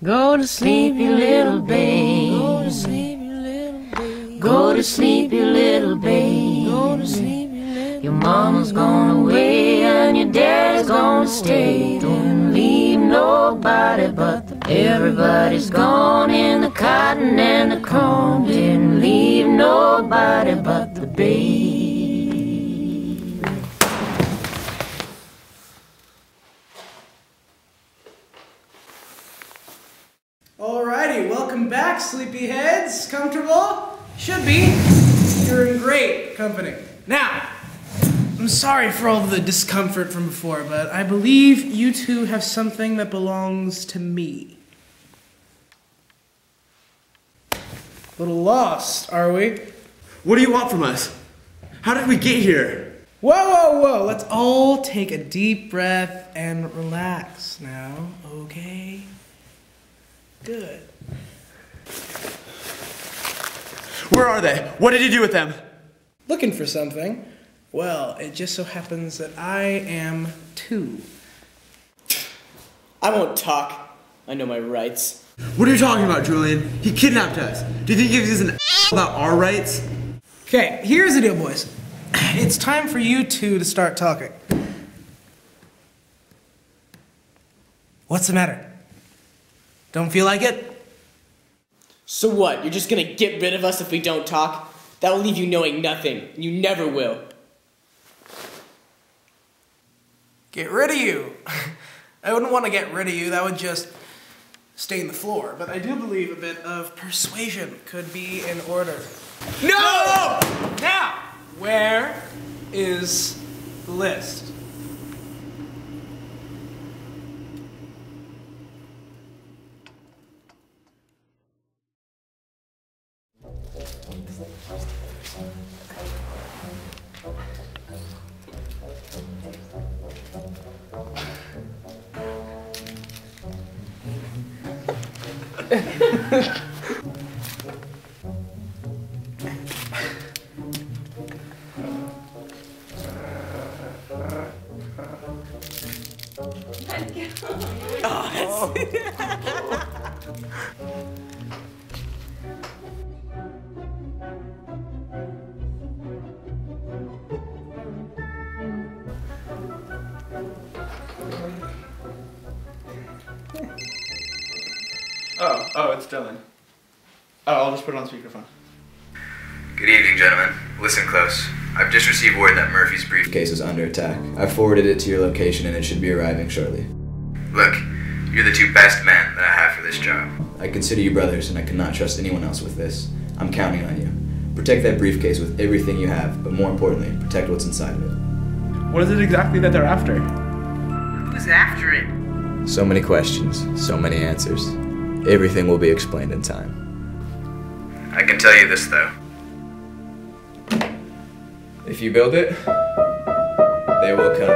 Go to sleep, you little babe. Go to sleep, you little babe. Go to sleep, you little babe. Go to sleep, you little. Your mama's gone away and your dad's gonna stay. Don't leave nobody but everybody's gone in the cotton and the corn. Didn't leave nobody but the babe. Alrighty, welcome back, sleepyheads. Comfortable? Should be. You're in great company. Now, I'm sorry for all the discomfort from before, but I believe you two have something that belongs to me. A little lost, are we? What do you want from us? How did we get here? Whoa, whoa, whoa. Let's all take a deep breath and relax now, okay? Good. Where are they? What did you do with them? Looking for something? Well, it just so happens that I am too. I won't talk. I know my rights. What are you talking about, Julian? He kidnapped us. Do you think he gives us an about our rights? Okay, here's the deal, boys. It's time for you two to start talking. What's the matter? Don't feel like it? So what? You're just gonna get rid of us if we don't talk? That will leave you knowing nothing. You never will. Get rid of you? I wouldn't want to get rid of you. That would just stain the floor. But I do believe a bit of persuasion could be in order. No! Now, where is the list? Oh, it's Dylan. Oh, I'll just put it on speakerphone. Good evening, gentlemen. Listen close. I've just received word that Murphy's briefcase is under attack. I've forwarded it to your location and it should be arriving shortly. Look, you're the two best men that I have for this job. I consider you brothers and I cannot trust anyone else with this. I'm counting on you. Protect that briefcase with everything you have, but more importantly, protect what's inside of it. What is it exactly that they're after? Who's after it? So many questions, so many answers. Everything will be explained in time. I can tell you this, though. If you build it, they will come.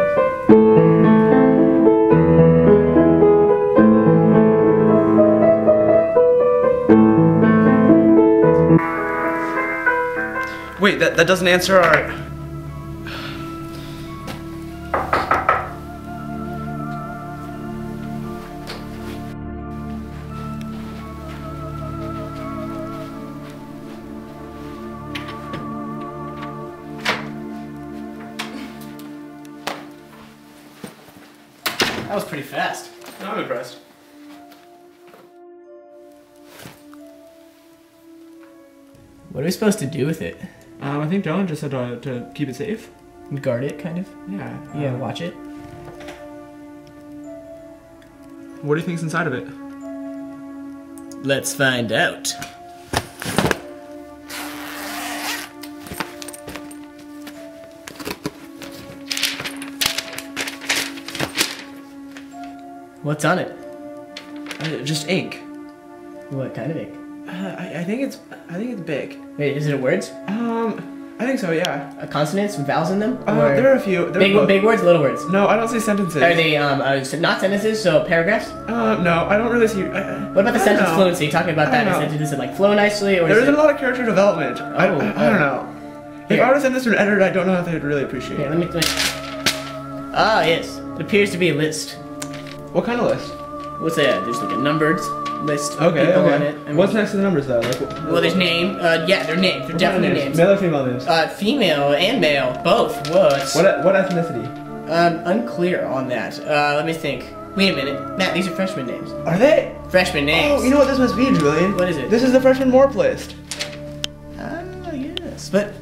Wait, that doesn't answer our... That was pretty fast. I'm impressed. What are we supposed to do with it? I think Dylan just said to keep it safe. Guard it, kind of? Yeah. Yeah, watch it. What do you think's inside of it? Let's find out. What's on it? Just ink. What kind of ink? I think it's big. Wait, is it words? I think so, yeah. Consonants, vowels in them? There are a few. Big words, little words? No, I don't see sentences. Are they not sentences, so paragraphs? No, I don't really see... What about the sentence fluency? Talking about that, does it like flow nicely, or there isn't a lot of character development. I don't know. Here. If I were to send this to an editor, I don't know if they'd really appreciate it. Ah, yes. It appears to be a list. What kind of list? What's that? There's like a numbered list of Okay, people okay. on it. I mean, What's next to the numbers though? Like, well, there's name. Yeah, they're names. They're definitely names. Male or female names? Female and male, both. What? What ethnicity? Unclear on that. Let me think. Wait a minute. Matt, these are freshman names. Are they? Freshman names. Oh, you know what this must be, Julian? What is it? This is the freshman Morp list. Yes. But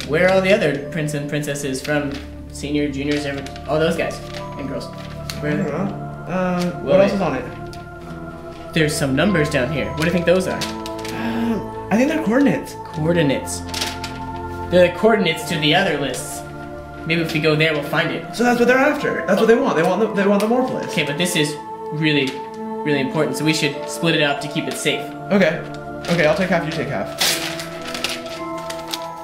where are all the other prince and princesses from? Senior, juniors, all those guys and girls. Where I are don't they? know. What else is on it? There's some numbers down here. What do you think those are? I think they're coordinates. Coordinates. They're the coordinates to the other lists. Maybe if we go there, we'll find it. So that's what they're after. That's what they want. They want the Morp list. Okay, but this is really, really important, so we should split it up to keep it safe. Okay. Okay, I'll take half, you take half.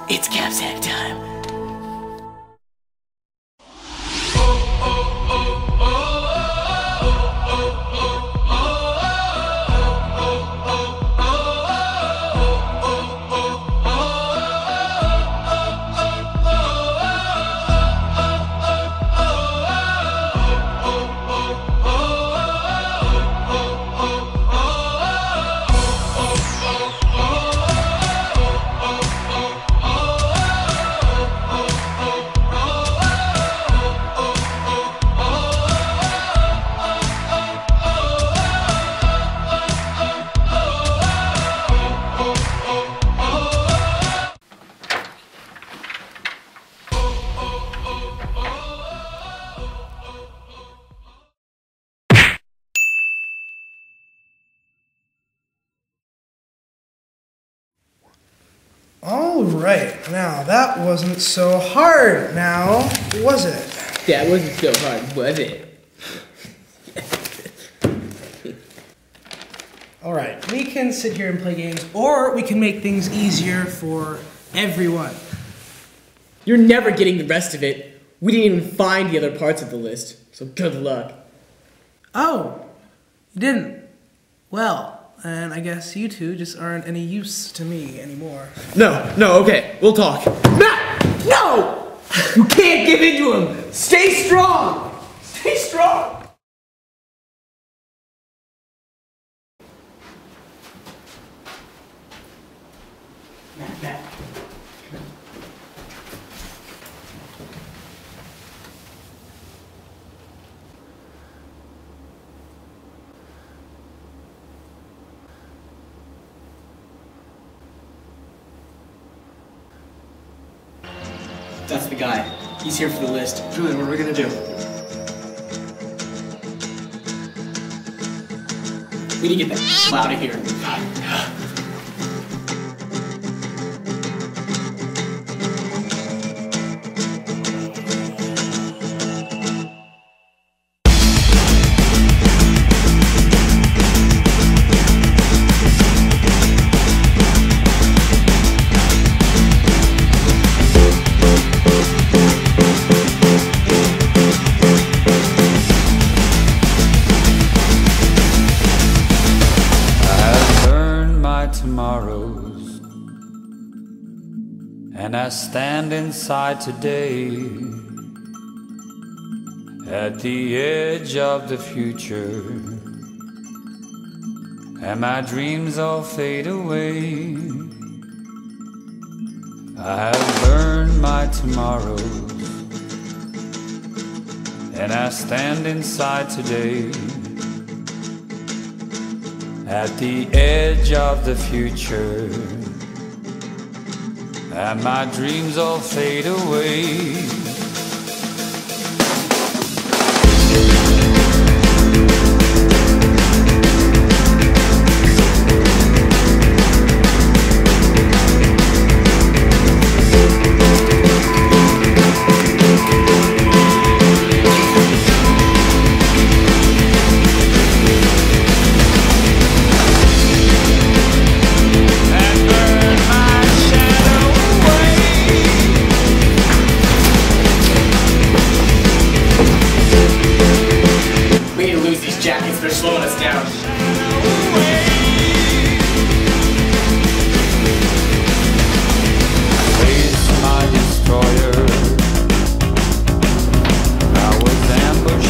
It's capsack time. All right, now that wasn't so hard now, was it? That wasn't so hard, was it? All right, we can sit here and play games, or we can make things easier for everyone. You're never getting the rest of it. We didn't even find the other parts of the list, so good luck. Oh, you didn't? Well, and I guess you two just aren't any use to me anymore. No, okay. We'll talk. Matt! No! You can't give in to him! Stay strong! Stay strong! Matt. That's the guy. He's here for the list. Julian, what are we gonna do? We need to get that out of here. Tomorrows, and I stand inside today at the edge of the future, and my dreams all fade away. I have burned my tomorrows, and I stand inside today at the edge of the future, and my dreams all fade away.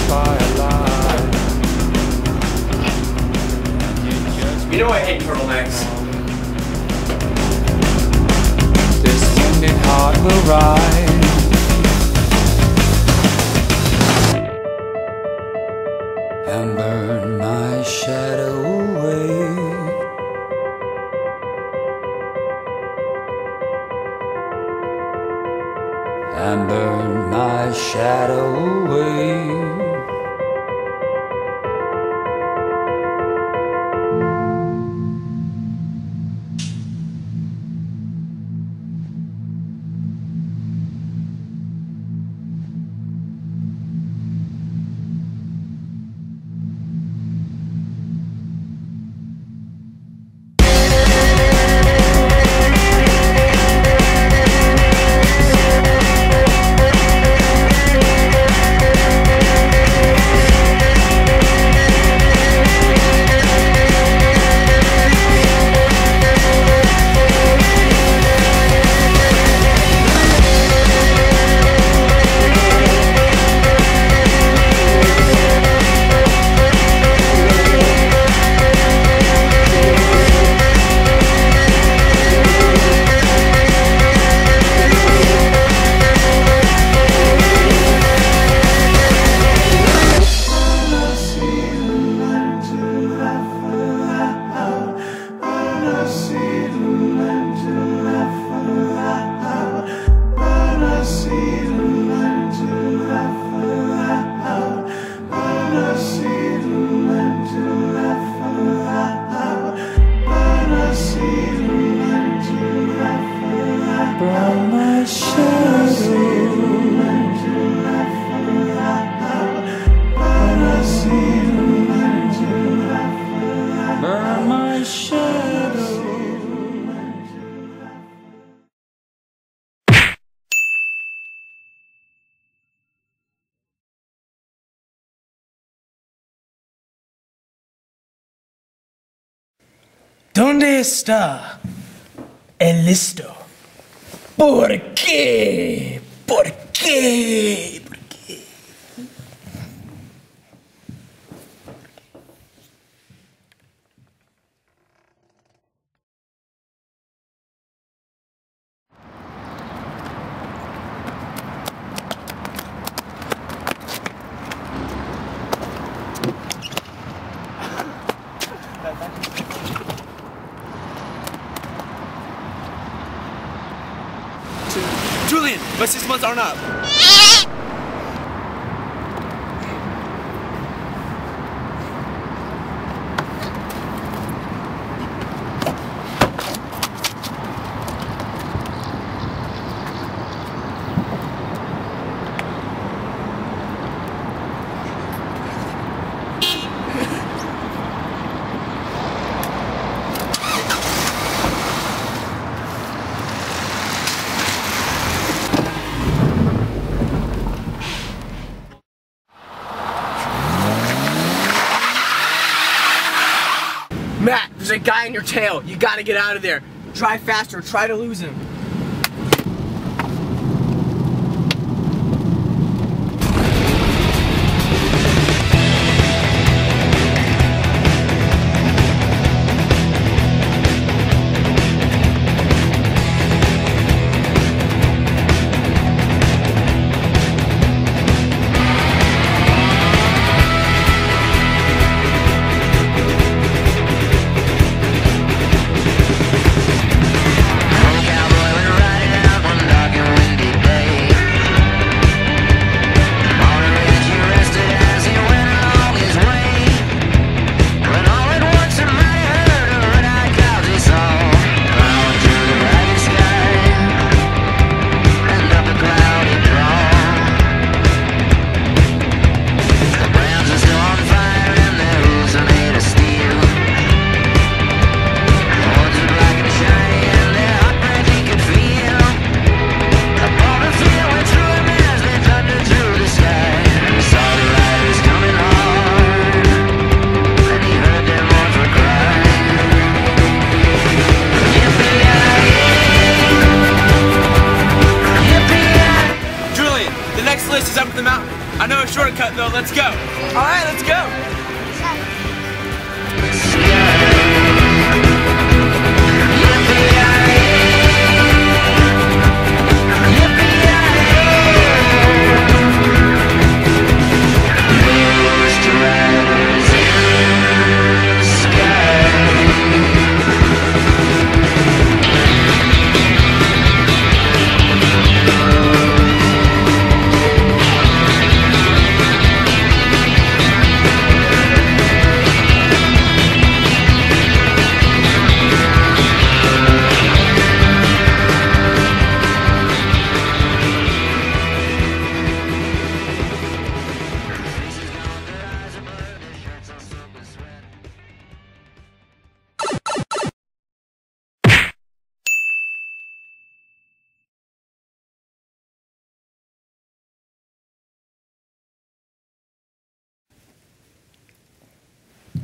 By a lie. know I hate turtlenecks. This wounded heart will rise. And burn my shadow away. And burn my shadow away. ¿Dónde está el listo? ¿Por qué? ¿Por qué? ¿Por qué? Julian, my 6 months aren't up. Matt, there's a guy on your tail. You gotta get out of there. Drive faster. Try to lose him. Cowboy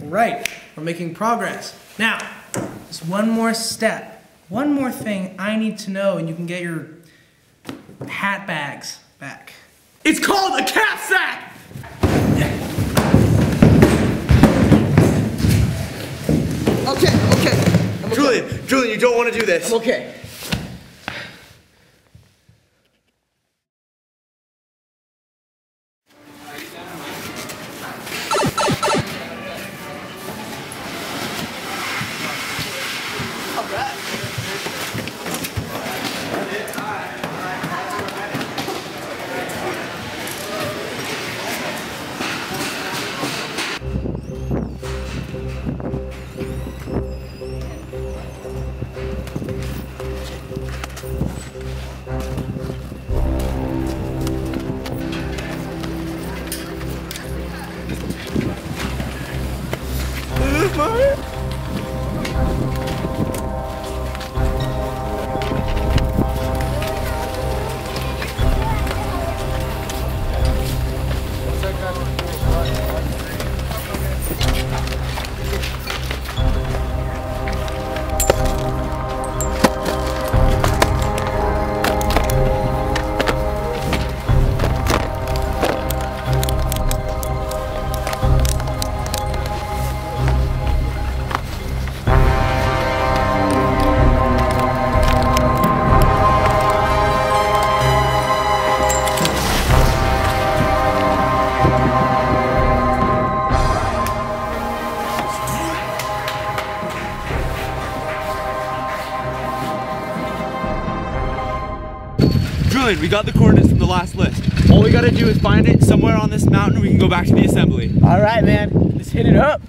Right, we're making progress. Now, just one more step. One more thing I need to know, and you can get your hat bags back. It's called a cap sack! Okay. I'm okay. Julian, you don't want to do this. I'm okay. Julian, we got the coordinates from the last list. All we gotta do is find it somewhere on this mountain. We can go back to the assembly. All right, man. Let's hit it up.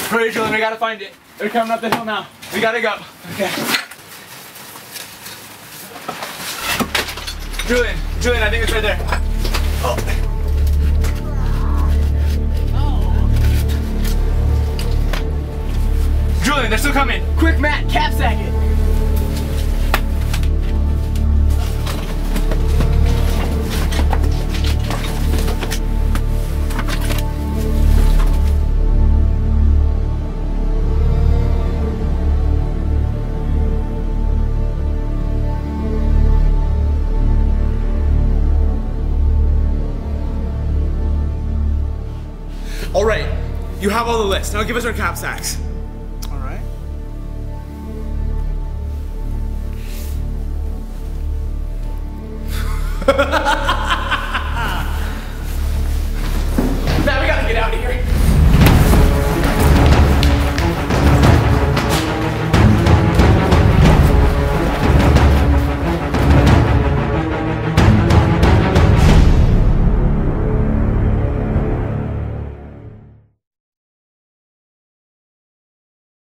Hurry, Julian, we gotta find it. They're coming up the hill now. We gotta go. Okay. Julian, I think it's right there. Oh. Julian, they're still coming. Quick, Matt, capsack it. All right, you have all the lists. Now give us our cap sacks. All right.